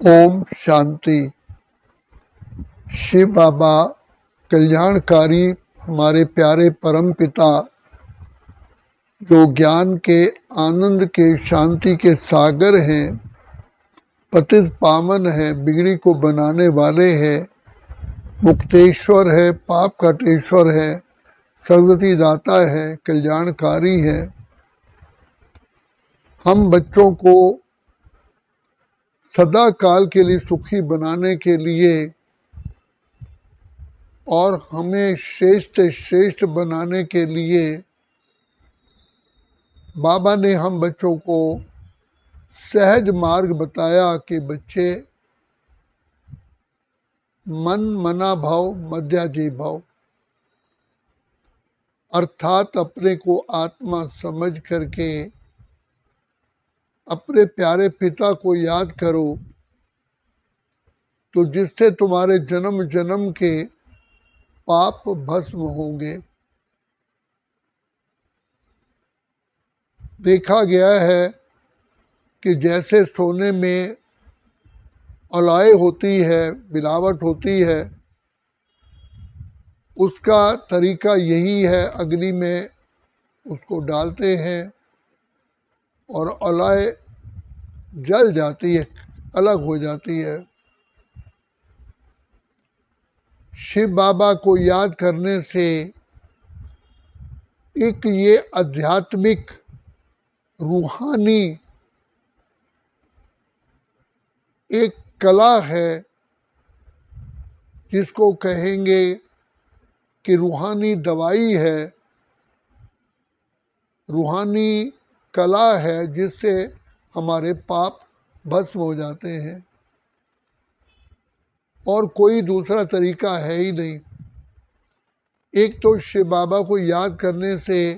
ओम शांति। शिव बाबा कल्याणकारी हमारे प्यारे परम पिता जो ज्ञान के आनंद के शांति के सागर हैं, पतित पावन है, बिगड़ी को बनाने वाले हैं, मुक्तेश्वर है, पाप काटेश्वर है, सद्गति दाता है, कल्याणकारी है। हम बच्चों को सदा काल के लिए सुखी बनाने के लिए और हमें श्रेष्ठ श्रेष्ठ बनाने के लिए बाबा ने हम बच्चों को सहज मार्ग बताया कि बच्चे मन मना भाव मध्याजी भाव, अर्थात अपने को आत्मा समझ करके अपने प्यारे पिता को याद करो, तो जिससे तुम्हारे जन्म जन्म के पाप भस्म होंगे। देखा गया है कि जैसे सोने में अलॉय होती है, मिलावट होती है, उसका तरीका यही है, अग्नि में उसको डालते हैं और अलॉय जल जाती है, अलग हो जाती है। शिव बाबा को याद करने से एक ये आध्यात्मिक रूहानी एक कला है जिसको कहेंगे कि रूहानी दवाई है, रूहानी कला है, जिससे हमारे पाप भस्म हो जाते हैं और कोई दूसरा तरीका है ही नहीं। एक तो शिव बाबा को याद करने से,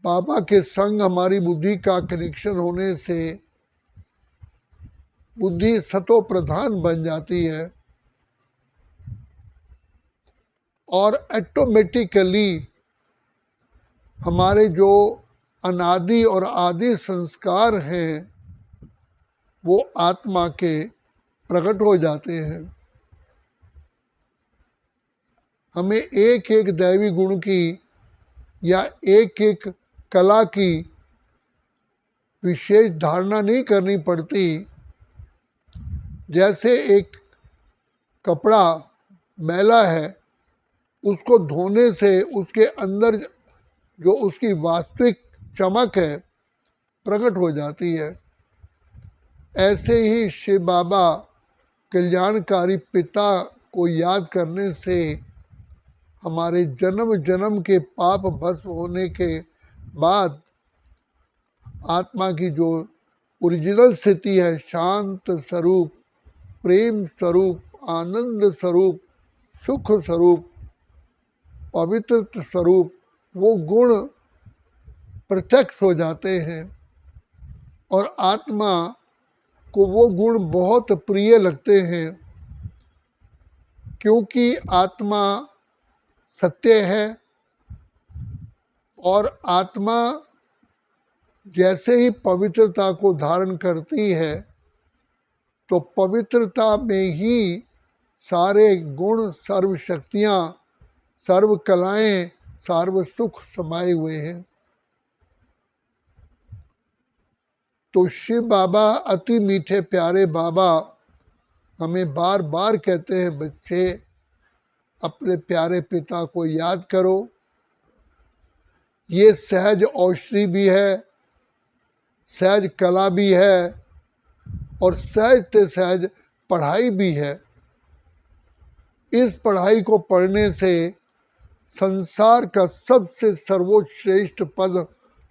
बाबा के संग हमारी बुद्धि का कनेक्शन होने से बुद्धि सतो प्रधान बन जाती है और ऑटोमेटिकली हमारे जो अनादि और आदि संस्कार हैं वो आत्मा के प्रकट हो जाते हैं। हमें एक एक दैवी गुण की या एक एक कला की विशेष धारणा नहीं करनी पड़ती। जैसे एक कपड़ा मैला है, उसको धोने से उसके अंदर जो उसकी वास्तविक चमक है प्रकट हो जाती है। ऐसे ही शिव बाबा कल्याणकारी पिता को याद करने से हमारे जन्म जन्म के पाप भस्म होने के बाद आत्मा की जो ओरिजिनल स्थिति है, शांत स्वरूप, प्रेम स्वरूप, आनंद स्वरूप, सुख स्वरूप, पवित्र स्वरूप, वो गुण प्रत्यक्ष हो जाते हैं और आत्मा को वो गुण बहुत प्रिय लगते हैं, क्योंकि आत्मा सत्य है और आत्मा जैसे ही पवित्रता को धारण करती है तो पवित्रता में ही सारे गुण, सर्व शक्तियाँ, सर्व कलाएं, सर्व सुख समाये हुए हैं। तो शिव बाबा अति मीठे प्यारे बाबा हमें बार बार कहते हैं, बच्चे अपने प्यारे पिता को याद करो। ये सहज औषधि भी है, सहज कला भी है और सहज से सहज पढ़ाई भी है। इस पढ़ाई को पढ़ने से संसार का सबसे सर्वोच्च श्रेष्ठ पद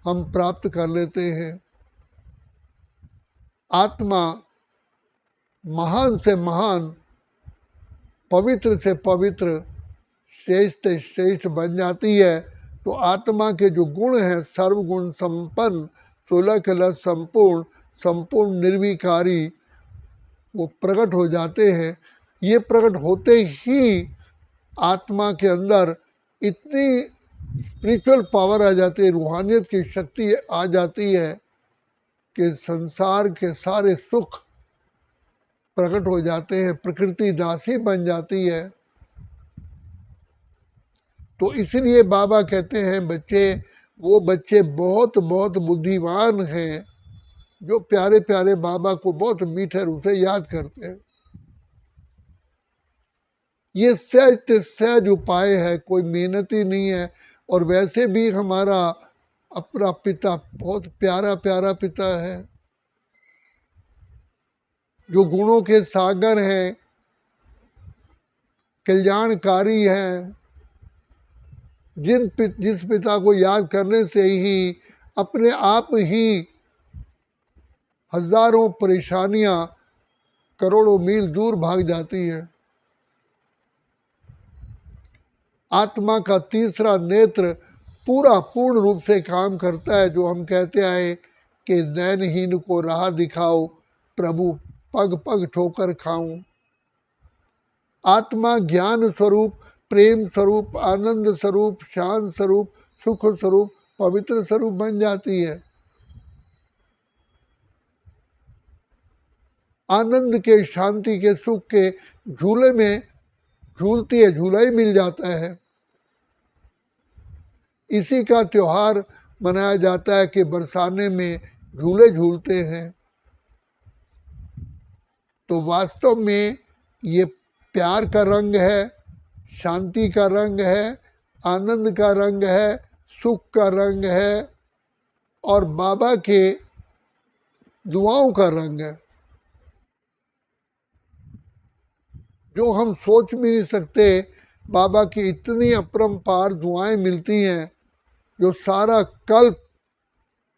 हम प्राप्त कर लेते हैं। आत्मा महान से महान, पवित्र से पवित्र, श्रेष्ठ से श्रेष्ठ बन जाती है। तो आत्मा के जो गुण हैं, सर्वगुण संपन्न, 16 कला संपूर्ण, संपूर्ण निर्विकारी, वो प्रकट हो जाते हैं। ये प्रकट होते ही आत्मा के अंदर इतनी स्पिरिचुअल पावर आ जाती है, रूहानियत की शक्ति आ जाती है कि संसार के सारे सुख प्रकट हो जाते हैं, प्रकृति दासी बन जाती है। तो इसलिए बाबा कहते हैं बच्चे, वो बच्चे बहुत बहुत बुद्धिमान हैं जो प्यारे प्यारे बाबा को बहुत मीठे रूप से याद करते हैं। ये सहज उपाय है, कोई मेहनत ही नहीं है। और वैसे भी हमारा अपना पिता बहुत प्यारा प्यारा पिता है, जो गुणों के सागर हैं, कल्याणकारी हैं, जिस पिता को याद करने से ही अपने आप ही हजारों परेशानियां करोड़ों मील दूर भाग जाती हैं। आत्मा का तीसरा नेत्र पूर्ण रूप से काम करता है, जो हम कहते आए कि नैनहीन को राह दिखाओ, प्रभु पग पग ठोकर खाऊं। आत्मा ज्ञान स्वरूप, प्रेम स्वरूप, आनंद स्वरूप, शांत स्वरूप, सुख स्वरूप, पवित्र स्वरूप बन जाती है। आनंद के, शांति के, सुख के झूले में झूलती है, झूला ही मिल जाता है। इसी का त्योहार मनाया जाता है कि बरसाने में झूले झूलते हैं। तो वास्तव में ये प्यार का रंग है, शांति का रंग है, आनंद का रंग है, सुख का रंग है और बाबा के दुआओं का रंग है, जो हम सोच भी नहीं सकते। बाबा की इतनी अपरंपार दुआएं मिलती हैं जो सारा कल्प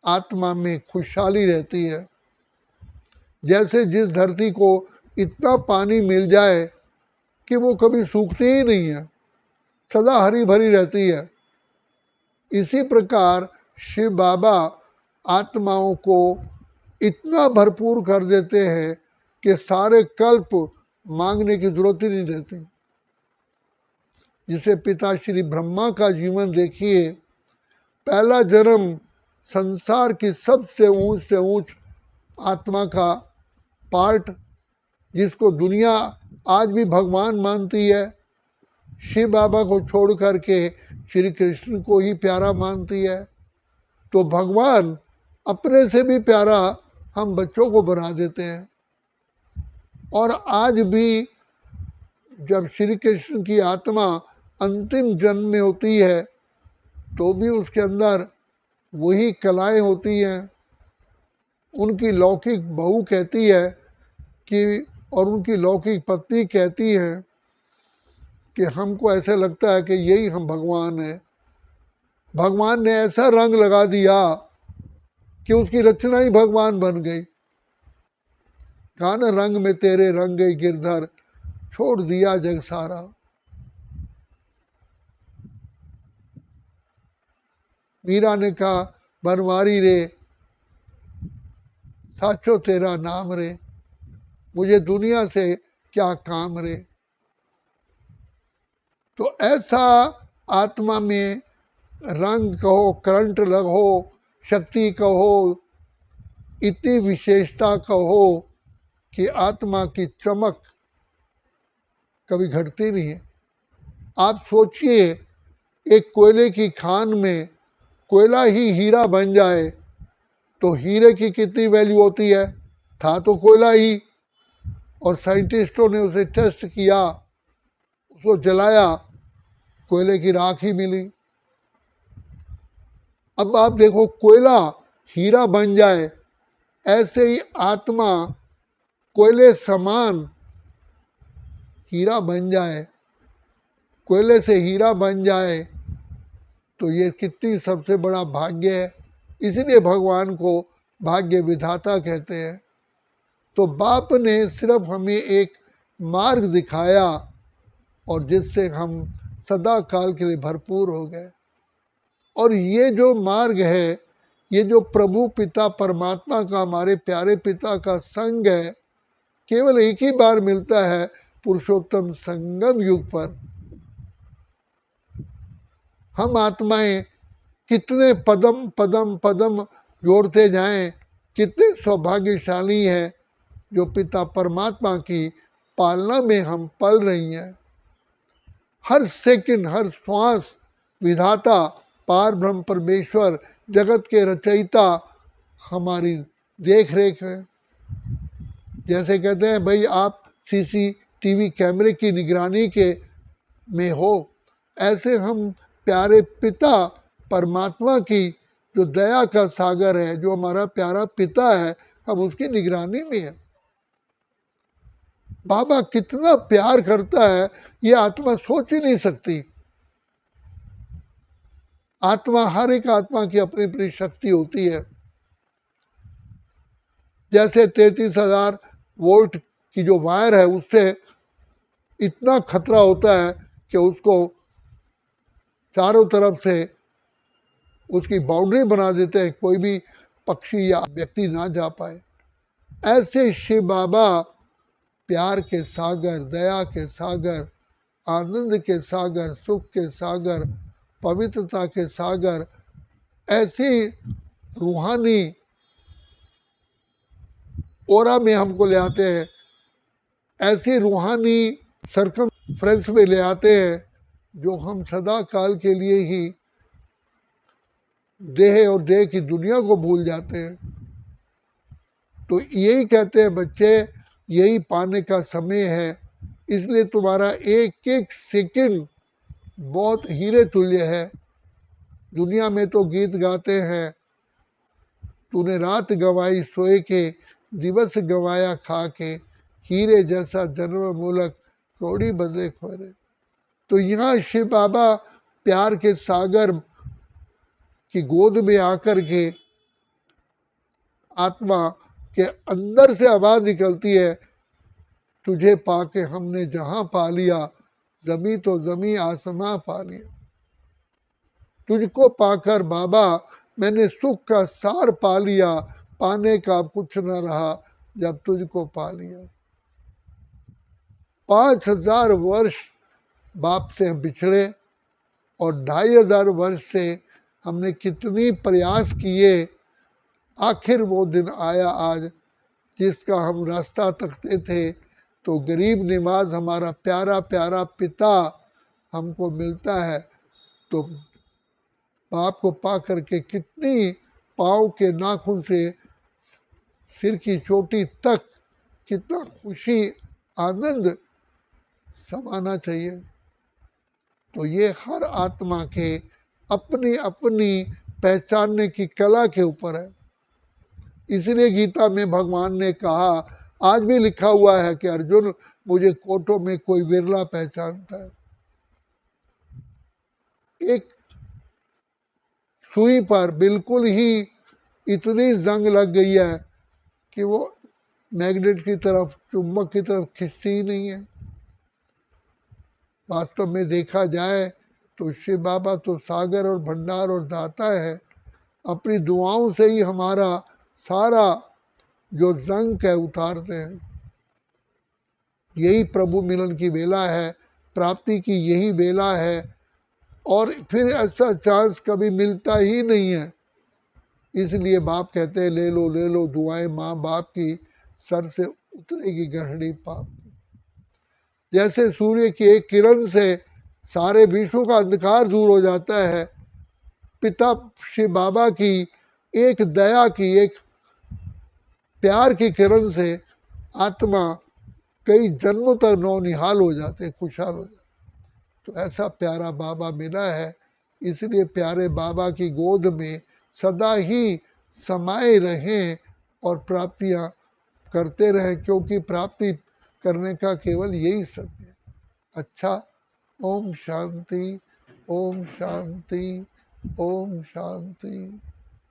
आत्मा में खुशहाली रहती है। जैसे जिस धरती को इतना पानी मिल जाए कि वो कभी सूखती ही नहीं है, सदा हरी भरी रहती है, इसी प्रकार शिव बाबा आत्माओं को इतना भरपूर कर देते हैं कि सारे कल्प मांगने की जरूरत ही नहीं रहती। जिसे पिता श्री ब्रह्मा का जीवन देखिए, पहला जन्म संसार की सबसे ऊंच से ऊंच आत्मा का पार्ट, जिसको दुनिया आज भी भगवान मानती है, शिव बाबा को छोड़ करके श्री कृष्ण को ही प्यारा मानती है। तो भगवान अपने से भी प्यारा हम बच्चों को बना देते हैं। और आज भी जब श्री कृष्ण की आत्मा अंतिम जन्म में होती है तो भी उसके अंदर वही कलाएं होती हैं। उनकी लौकिक बहू कहती है कि, और उनकी लौकिक पत्नी कहती है कि हमको ऐसा लगता है कि यही हम भगवान हैं। भगवान ने ऐसा रंग लगा दिया कि उसकी रचना ही भगवान बन गई। कान रंग में तेरे रंग गई गिरधर, छोड़ दिया जग सारा। मीरा ने कहा बनवारी रे, साचो तेरा नाम रे, मुझे दुनिया से क्या काम रे। तो ऐसा आत्मा में रंग कहो, करंट लगो, शक्ति कहो, इतनी विशेषता कहो कि आत्मा की चमक कभी घटती नहीं है। आप सोचिए, एक कोयले की खान में कोयला ही हीरा बन जाए तो हीरे की कितनी वैल्यू होती है। था तो कोयला ही, और साइंटिस्टों ने उसे टेस्ट किया, उसको जलाया, कोयले की राख ही मिली। अब आप देखो, कोयला हीरा बन जाए, ऐसे ही आत्मा कोयले समान हीरा बन जाए, कोयले से हीरा बन जाए, तो ये कितनी सबसे बड़ा भाग्य है। इसलिए भगवान को भाग्य विधाता कहते हैं। तो बाप ने सिर्फ हमें एक मार्ग दिखाया और जिससे हम सदा काल के लिए भरपूर हो गए। और ये जो मार्ग है, ये जो प्रभु पिता परमात्मा का, हमारे प्यारे पिता का संग है, केवल एक ही बार मिलता है, पुरुषोत्तम संगम युग पर। हम आत्माएं कितने पदम पदम पदम जोड़ते जाएं, कितने सौभाग्यशाली हैं जो पिता परमात्मा की पालना में हम पल रही हैं। हर सेकंड, हर श्वास विधाता पार ब्रह्म परमेश्वर जगत के रचयिता हमारी देख रेख है। जैसे कहते हैं भाई आप सीसीटीवी कैमरे की निगरानी के में हो, ऐसे हम प्यारे पिता परमात्मा की जो दया का सागर है, जो हमारा प्यारा पिता है, हम उसकी निगरानी में है। बाबा कितना प्यार करता है ये आत्मा सोच ही नहीं सकती। आत्मा, हर एक आत्मा की अपनी अपनी शक्ति होती है। जैसे 33,000 वोल्ट की जो वायर है उससे इतना खतरा होता है कि उसको चारों तरफ से उसकी बाउंड्री बना देते हैं, कोई भी पक्षी या व्यक्ति ना जा पाए। ऐसे शिव बाबा प्यार के सागर, दया के सागर, आनंद के सागर, सुख के सागर, पवित्रता के सागर, ऐसी रूहानी ओरा में हमको ले आते हैं, ऐसी रूहानी सरकमफ्रेंस में ले आते हैं जो हम सदा काल के लिए ही देह और देह की दुनिया को भूल जाते हैं। तो यही कहते हैं बच्चे, यही पाने का समय है। इसलिए तुम्हारा एक एक सेकंड बहुत हीरे तुल्य है। दुनिया में तो गीत गाते हैं, तूने रात गवाई सोए के, दिवस गवाया खा के, हीरे जैसा जन्म मूलक कौड़ी बदले खोरे। तो यहाँ शिव बाबा प्यार के सागर की गोद में आकर के आत्मा के अंदर से आवाज निकलती है, तुझे पाके हमने जहां पा लिया, जमी तो जमी आसमां पा लिया। तुझको पाकर बाबा मैंने सुख का सार पा लिया, पाने का कुछ न रहा जब तुझको पा लिया। 5,000 वर्ष बाप से हम बिछड़े और 2,500 वर्ष से हमने कितनी प्रयास किए, आखिर वो दिन आया आज जिसका हम रास्ता तकते थे। तो गरीब नवाज हमारा प्यारा प्यारा पिता हमको मिलता है। तो बाप को पा करके कितनी पाँव के नाखून से सिर की चोटी तक कितना खुशी आनंद समाना चाहिए। तो ये हर आत्मा के अपनी अपनी पहचानने की कला के ऊपर है। इसलिए गीता में भगवान ने कहा, आज भी लिखा हुआ है कि अर्जुन मुझे कोटों में कोई विरला पहचानता है। एक सुई पर बिल्कुल ही इतनी जंग लग गई है कि वो मैग्नेट की तरफ, चुंबक की तरफ खिंचती ही नहीं है। वास्तव में देखा जाए तो शिव बाबा तो सागर और भंडार और दाता है। अपनी दुआओं से ही हमारा सारा जो जंग है उतारते हैं। यही प्रभु मिलन की बेला है, प्राप्ति की यही बेला है। और फिर ऐसा चांस कभी मिलता ही नहीं है। इसलिए बाप कहते हैं, ले लो दुआएं माँ बाप की, सर से उतरेगी गहरी पाप की। जैसे सूर्य की एक किरण से सारे विश्व का अंधकार दूर हो जाता है, पिता शिव बाबा की एक दया की, एक प्यार की किरण से आत्मा कई जन्मों तक नौनिहाल हो जाते, खुशहाल हो जाते। तो ऐसा प्यारा बाबा मिला है। इसलिए प्यारे बाबा की गोद में सदा ही समाये रहें और प्राप्तियां करते रहें, क्योंकि प्राप्ति करने का केवल यही सत्य है। अच्छा, ओम शांति, ओम शांति, ओम शांति।